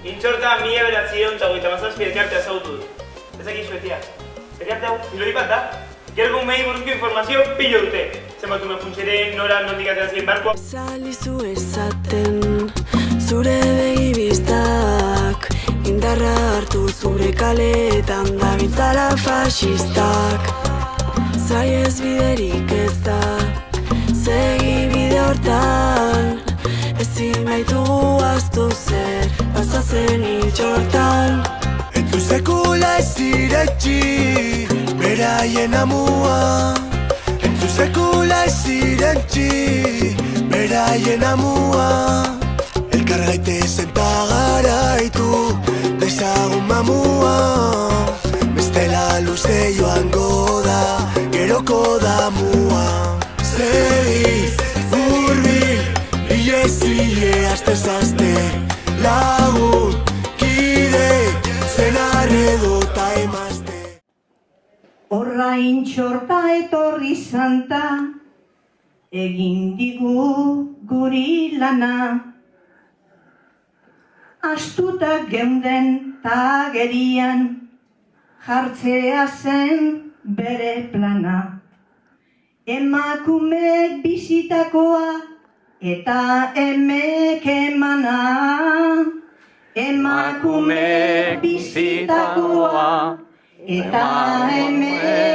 Intxorta 1937 elkartea zautu dut. Ezakit zuetia. Elkarte hau, hiloi bat da. Gergun mehi buruzko informazio pilo dute. Zenbatu me funtxeren, nora, nondik atean ziren barkoa. Zalizu esaten, zure begibistak, indarra hartu zure kaletan dabiltzala fascistak. Zai ez biderik ez da, segi bide hortan, ezin baitugu aztu zer, pasazen Intxortan. Entzu sekula ez iretsi, beraien amua. Entzu sekula ez iretsi, beraien amua. Elkar gaitezen ta garaitu, dezagun mamua. Bestela luze joango da, geroko damua. Segi, hurbil, ilezile astez-aste, lagun, kide, zenar edota emazte. Horra Intxorta etorri zanta, egin digu guri lana. Astuta geunden ta gerian, jartzea zen bere plana. Emakumeek bizitakoa eta emek emana. Emakumeek bizitakoa eta emek